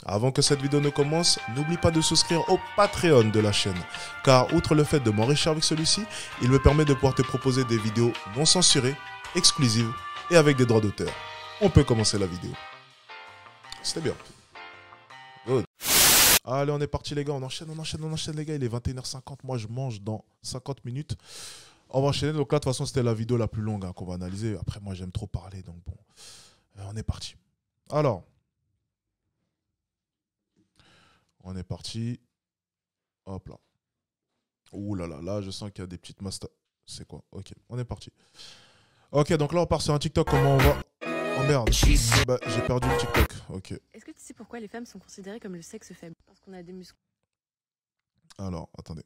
Avant que cette vidéo ne commence, n'oublie pas de souscrire au Patreon de la chaîne, car outre le fait de m'enrichir avec celui-ci, il me permet de pouvoir te proposer des vidéos non censurées, exclusives et avec des droits d'auteur. On peut commencer la vidéo. C'était bien. Good. Allez, on est parti les gars, on enchaîne les gars, il est 21h50, moi je mange dans 50 minutes. On va enchaîner, donc là de toute façon c'était la vidéo la plus longue qu'on va analyser. Après moi j'aime trop parler, donc bon, on est parti. Alors, on est parti. Hop là. Ouh là là, là je sens qu'il y a des petites masters. C'est quoi? Ok, on est parti. Ok, donc là on part sur un TikTok, comment on va... Oh merde, bah, j'ai perdu le TikTok, ok. Est-ce que tu sais pourquoi les femmes sont considérées comme le sexe faible? Parce qu'on a des muscles. Alors, attendez.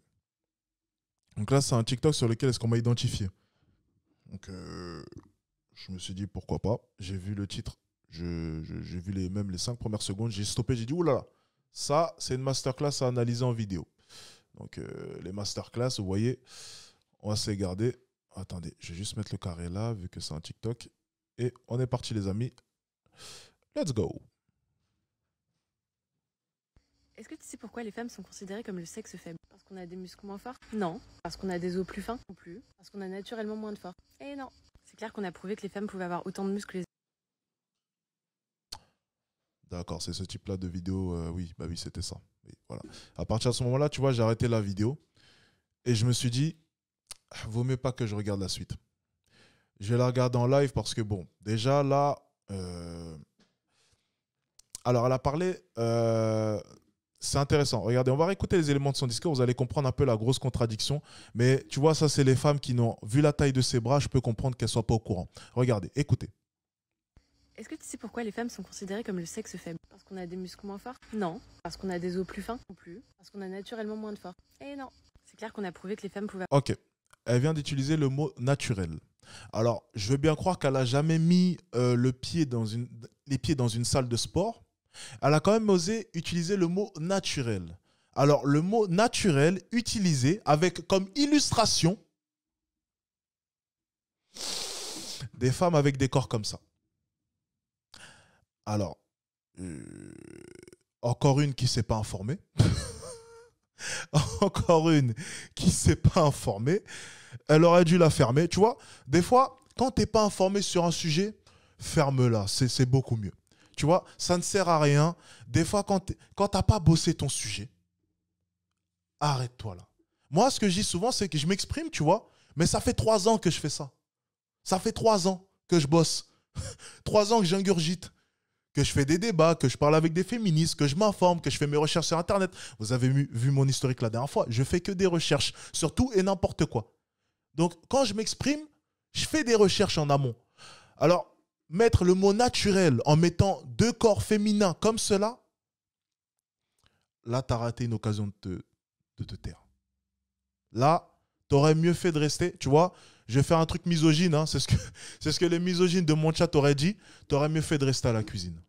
Donc là c'est un TikTok sur lequel est-ce qu'on m'a identifié. Donc je me suis dit pourquoi pas. J'ai vu le titre, j'ai vu même les 5 premières secondes, j'ai stoppé, j'ai dit oulala, ça c'est une masterclass à analyser en vidéo. Donc les masterclass, vous voyez, on va se les garder. Attendez, je vais juste mettre le carré là vu que c'est un TikTok. Et on est parti les amis. Let's go. Est-ce que tu sais pourquoi les femmes sont considérées comme le sexe faible? Parce qu'on a des muscles moins forts? Non. Parce qu'on a des os plus fins? Non plus. Parce qu'on a naturellement moins de force? Eh non. C'est clair qu'on a prouvé que les femmes pouvaient avoir autant de muscles que les hommes. D'accord, c'est ce type-là de vidéo. Oui, bah oui, c'était ça. Oui, voilà. À partir de ce moment-là, tu vois, j'ai arrêté la vidéo. Et je me suis dit, vaut mieux pas que je regarde la suite. Je vais la regarder en live parce que, bon, déjà là... Alors, elle a parlé... C'est intéressant. Regardez, on va réécouter les éléments de son discours. Vous allez comprendre un peu la grosse contradiction. Mais tu vois, ça, c'est les femmes qui n'ont vu la taille de ses bras. Je peux comprendre qu'elles ne soient pas au courant. Regardez, écoutez. Est-ce que tu sais pourquoi les femmes sont considérées comme le sexe faible? Parce qu'on a des muscles moins forts? Non. Parce qu'on a des os plus fins? Non plus. Parce qu'on a naturellement moins de force? Eh non. C'est clair qu'on a prouvé que les femmes pouvaient... Ok. Elle vient d'utiliser le mot naturel. Alors, je veux bien croire qu'elle n'a jamais mis les pieds dans une salle de sport. Elle a quand même osé utiliser le mot naturel. Alors, le mot naturel utilisé avec comme illustration des femmes avec des corps comme ça. Alors, encore une qui ne s'est pas informée. Encore une qui ne s'est pas informée. Elle aurait dû la fermer. Tu vois, des fois, quand tu n'es pas informé sur un sujet, ferme-la. C'est beaucoup mieux. Tu vois, ça ne sert à rien. Des fois, quand tu n'as pas bossé ton sujet, arrête-toi là. Moi, ce que je dis souvent, c'est que je m'exprime, tu vois, mais ça fait 3 ans que je fais ça. Ça fait 3 ans que je bosse. 3 ans que j'ingurgite, que je fais des débats, que je parle avec des féministes, que je m'informe, que je fais mes recherches sur Internet. Vous avez vu mon historique la dernière fois. Je fais que des recherches sur tout et n'importe quoi. Donc, quand je m'exprime, je fais des recherches en amont. Alors, mettre le mot naturel en mettant 2 corps féminins comme cela, là, tu as raté une occasion de te taire. Là, tu aurais mieux fait de rester. Tu vois, je vais faire un truc misogyne. Hein, c'est ce que les misogynes de mon chat auraient dit. Tu aurais mieux fait de rester à la cuisine.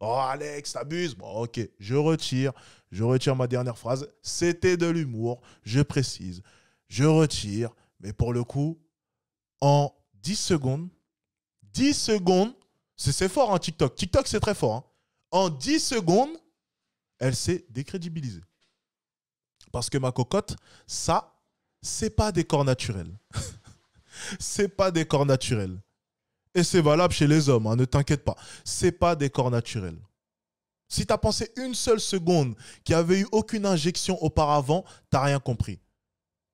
Oh, Alex, t'abuses. Bon, ok, je retire ma dernière phrase. C'était de l'humour, je précise. Je retire, mais pour le coup, en 10 secondes, 10 secondes, c'est fort, hein, TikTok. TikTok, c'est très fort. Hein. En 10 secondes, elle s'est décrédibilisée. Parce que ma cocotte, ça, c'est pas des corps naturels. C'est pas des corps naturels. Et c'est valable chez les hommes, hein, ne t'inquiète pas. C'est pas des corps naturels. Si tu as pensé une seule seconde qu'il n'y avait eu aucune injection auparavant, tu n'as rien compris.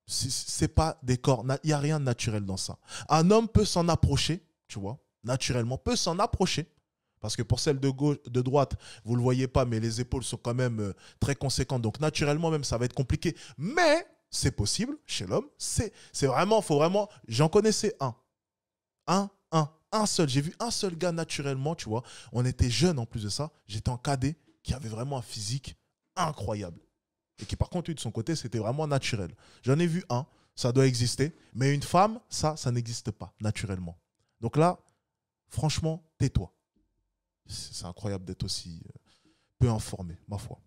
C'est pas des corps, il n'y a rien de naturel dans ça. Un homme peut s'en approcher, tu vois, naturellement, peut s'en approcher. Parce que pour celle de gauche, de droite, vous ne le voyez pas, mais les épaules sont quand même très conséquentes. Donc naturellement même, ça va être compliqué. Mais c'est possible chez l'homme. C'est vraiment, faut vraiment... J'en connaissais un. Un seul. J'ai vu un seul gars naturellement, tu vois. On était jeunes en plus de ça. J'étais en cadet qui avait vraiment un physique incroyable. Et qui par contre, lui, de son côté, c'était vraiment naturel. J'en ai vu un. Ça doit exister. Mais une femme, ça n'existe pas naturellement. Donc là, franchement, tais-toi. C'est incroyable d'être aussi peu informé, ma foi.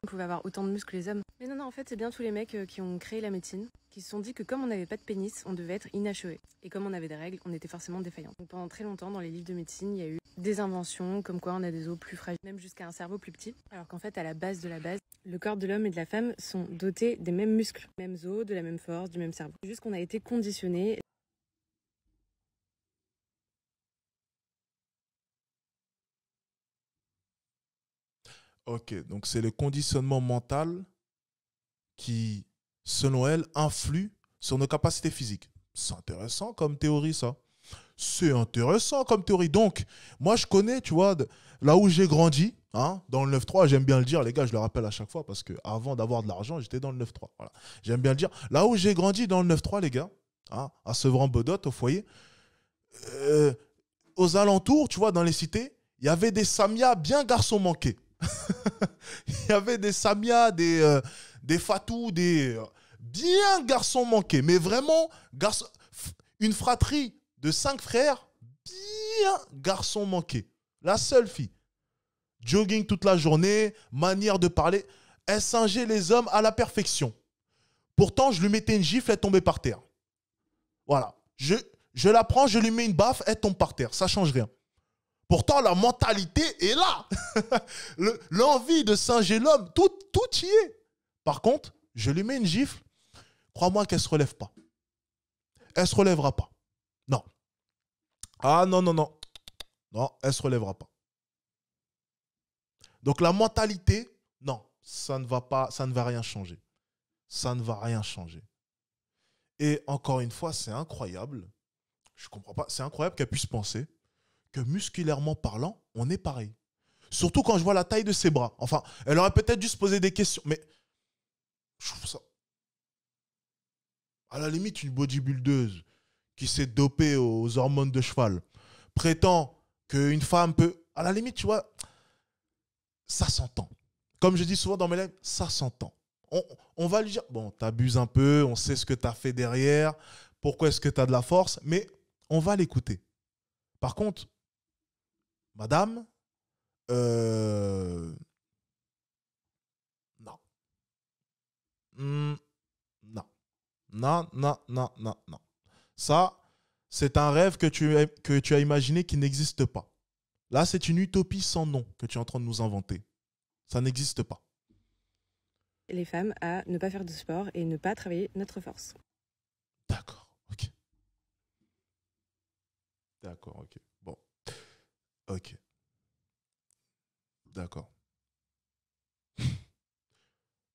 On pouvait avoir autant de muscles que les hommes. Mais non, en fait, c'est bien tous les mecs qui ont créé la médecine, qui se sont dit que comme on n'avait pas de pénis, on devait être inachevé. Et comme on avait des règles, on était forcément défaillant. Donc pendant très longtemps, dans les livres de médecine, il y a eu des inventions, comme quoi on a des os plus fragiles, même jusqu'à un cerveau plus petit. Alors qu'en fait, à la base de la base, le corps de l'homme et de la femme sont dotés des mêmes muscles, des mêmes os, de la même force, du même cerveau. C'est juste qu'on a été conditionnés. Ok, donc c'est le conditionnement mental qui, selon elle, influe sur nos capacités physiques. C'est intéressant comme théorie, ça. C'est intéressant comme théorie. Donc, moi, je connais, tu vois, là où j'ai grandi, hein, dans le 9-3, j'aime bien le dire, les gars, je le rappelle à chaque fois, parce qu'avant d'avoir de l'argent, j'étais dans le 9-3. Voilà. J'aime bien le dire. Là où j'ai grandi dans le 9-3, les gars, hein, à Sevran-Bodot, au foyer, euh, aux alentours, tu vois, dans les cités, il y avait des Samias bien garçons manqués. Il y avait des Samias, des Fatou, bien garçons manqués. Mais vraiment, une fratrie de 5 frères, bien garçons manqués. La seule fille. Jogging toute la journée, manière de parler. Elle singeait les hommes à la perfection. Pourtant, je lui mettais une gifle, elle tombait par terre. Voilà. Je la prends, je lui mets une baffe, elle tombe par terre. Ça ne change rien. Pourtant, la mentalité est là. L'envie de singer l'homme, tout y est. Par contre, je lui mets une gifle, crois-moi qu'elle ne se relève pas. Elle ne se relèvera pas. Non. Ah non, non, non. Non, elle ne se relèvera pas. Donc la mentalité, non, ça ne va pas, ça ne va rien changer. Ça ne va rien changer. Et encore une fois, c'est incroyable. Je ne comprends pas. C'est incroyable qu'elle puisse penser que musculairement parlant, on est pareil. Surtout quand je vois la taille de ses bras. Enfin, elle aurait peut-être dû se poser des questions. Mais je trouve ça... À la limite, une bodybuildeuse qui s'est dopée aux hormones de cheval prétend qu'une femme peut... À la limite, tu vois, ça s'entend. Comme je dis souvent dans mes lives, ça s'entend. On va lui dire, bon, t'abuses un peu, on sait ce que t'as fait derrière, pourquoi est-ce que t'as de la force, mais on va l'écouter. Par contre, madame, non. Non. Non, non, non, non, non. Ça, c'est un rêve que tu as imaginé qui n'existe pas. Là, c'est une utopie sans nom que tu es en train de nous inventer. Ça n'existe pas. Les femmes à ne pas faire de sport et ne pas travailler notre force. D'accord, ok. D'accord, ok. Bon, ok. D'accord.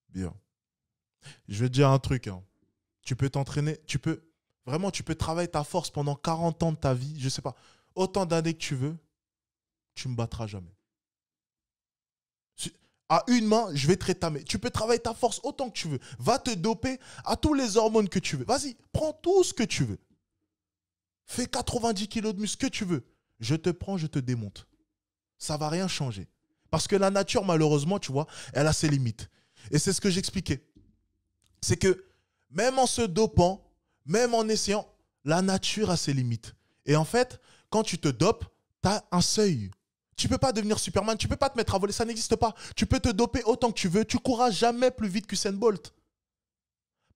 Bien. Je vais te dire un truc. Hein. Tu peux t'entraîner, vraiment, tu peux travailler ta force pendant 40 ans de ta vie, je sais pas, autant d'années que tu veux, tu me battras jamais. À une main, je vais te rétamer. Tu peux travailler ta force autant que tu veux. Va te doper à tous les hormones que tu veux. Vas-y, prends tout ce que tu veux. Fais 90 kilos de muscle que tu veux. Je te prends, je te démonte. Ça va rien changer. Parce que la nature, malheureusement, tu vois, elle a ses limites. Et c'est ce que j'expliquais. C'est que même en se dopant, même en essayant, la nature a ses limites. Et en fait, quand tu te dopes, tu as un seuil. Tu ne peux pas devenir Superman, tu ne peux pas te mettre à voler, ça n'existe pas. Tu peux te doper autant que tu veux, tu courras jamais plus vite qu'Usain Bolt.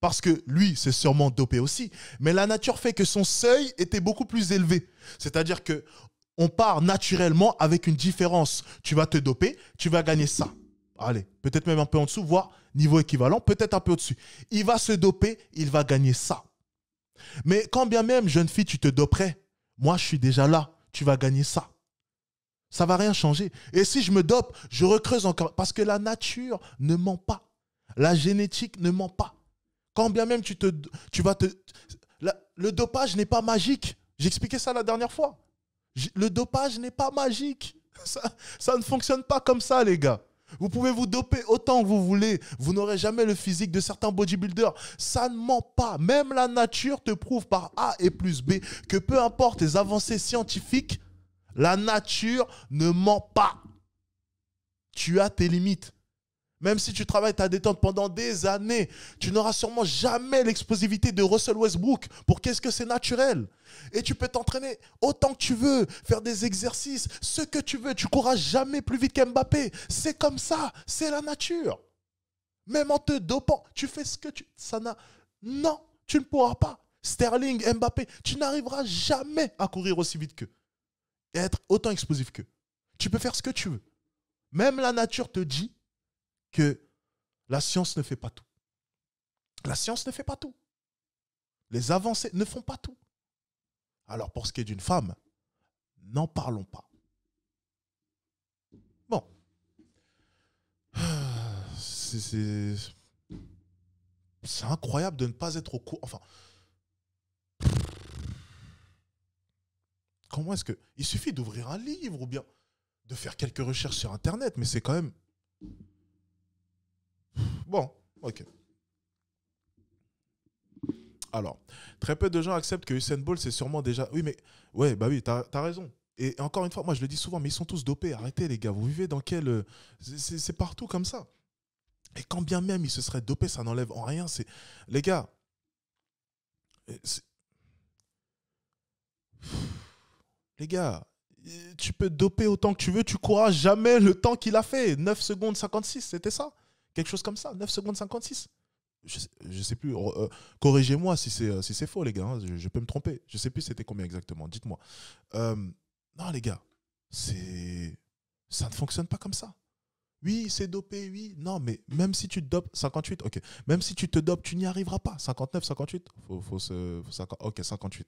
Parce que lui, c'est sûrement dopé aussi. Mais la nature fait que son seuil était beaucoup plus élevé. C'est-à-dire que on part naturellement avec une différence. Tu vas te doper, tu vas gagner ça. Allez, peut-être même un peu en dessous, voire niveau équivalent, peut-être un peu au-dessus. Il va se doper, il va gagner ça. Mais quand bien même, jeune fille, tu te doperais, moi, je suis déjà là, tu vas gagner ça. Ça ne va rien changer. Et si je me dope, je recreuse encore. Parce que la nature ne ment pas. La génétique ne ment pas. Quand bien même le dopage n'est pas magique. J'expliquais ça la dernière fois. Le dopage n'est pas magique. Ça ne fonctionne pas comme ça, les gars. Vous pouvez vous doper autant que vous voulez. Vous n'aurez jamais le physique de certains bodybuilders. Ça ne ment pas. Même la nature te prouve par A et plus B que peu importe les avancées scientifiques, la nature ne ment pas. Tu as tes limites. Même si tu travailles ta détente pendant des années, tu n'auras sûrement jamais l'explosivité de Russell Westbrook. Pour qu'est-ce que c'est naturel. Et tu peux t'entraîner autant que tu veux, faire des exercices, ce que tu veux. Tu ne courras jamais plus vite qu'Mbappé. C'est comme ça, c'est la nature. Même en te dopant, tu fais ce que tu... Non, tu ne pourras pas. Sterling, Mbappé, tu n'arriveras jamais à courir aussi vite qu'eux. et être autant explosif qu'eux. Tu peux faire ce que tu veux. Même la nature te dit que la science ne fait pas tout. La science ne fait pas tout. Les avancées ne font pas tout. Alors, pour ce qui est d'une femme, n'en parlons pas. Bon. C'est incroyable de ne pas être au courant. Enfin, comment est-ce que... Il suffit d'ouvrir un livre ou bien de faire quelques recherches sur Internet, mais c'est quand même... Bon, ok. Alors, très peu de gens acceptent que Usain Bolt, c'est sûrement déjà... Oui, mais... Ouais, bah oui, t'as raison. Et encore une fois, moi je le dis souvent, mais ils sont tous dopés. Arrêtez les gars, vous vivez dans quel... C'est partout comme ça. Et quand bien même ils se seraient dopés, ça n'enlève en rien. Les gars, les gars, tu peux doper autant que tu veux, tu courras jamais le temps qu'il a fait. 9 secondes 56, c'était ça. Quelque chose comme ça, 9 secondes 56. Je sais plus, corrigez-moi si c'est faux les gars, hein, je peux me tromper. Je sais plus c'était combien exactement, dites-moi. Non les gars, ça ne fonctionne pas comme ça. Oui, c'est dopé, oui. Non, mais même si tu te dopes, 58, ok. Même si tu te dopes, tu n'y arriveras pas. 59, 58. Ok, 58.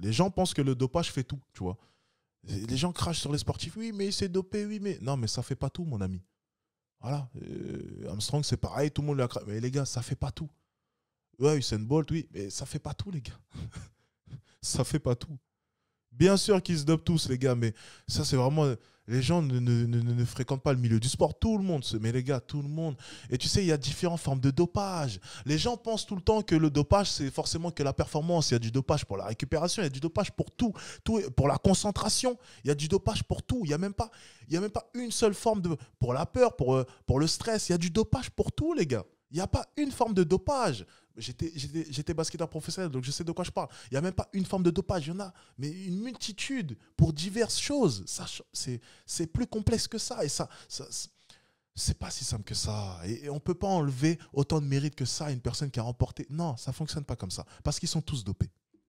Les gens pensent que le dopage fait tout, tu vois. Les gens crachent sur les sportifs. Oui, mais c'est dopé, oui, mais... Non, mais ça fait pas tout, mon ami. Voilà. Armstrong, c'est pareil, tout le monde l'a craché. Mais les gars, ça fait pas tout. Ouais, Usain Bolt, oui, mais ça fait pas tout, les gars. Ça fait pas tout. Bien sûr qu'ils se dopent tous, les gars, mais ça, c'est vraiment... Les gens ne fréquentent pas le milieu du sport. Tout le monde mais les gars, tout le monde. Et tu sais, il y a différentes formes de dopage. Les gens pensent tout le temps que le dopage, c'est forcément que la performance. Il y a du dopage pour la récupération, il y a du dopage pour tout. Pour la concentration, il y a du dopage pour tout. Il n'y a même pas une seule forme de... Pour la peur, pour le stress, il y a du dopage pour tout, les gars. Il n'y a pas une forme de dopage. J'étais basketteur professionnel, donc je sais de quoi je parle. Il n'y a même pas une forme de dopage. Il y en a, mais une multitude pour diverses choses. C'est plus complexe que ça. Et c'est pas si simple que ça. Et on ne peut pas enlever autant de mérite que ça à une personne qui a remporté. Non, ça ne fonctionne pas comme ça. Parce qu'ils sont tous dopés.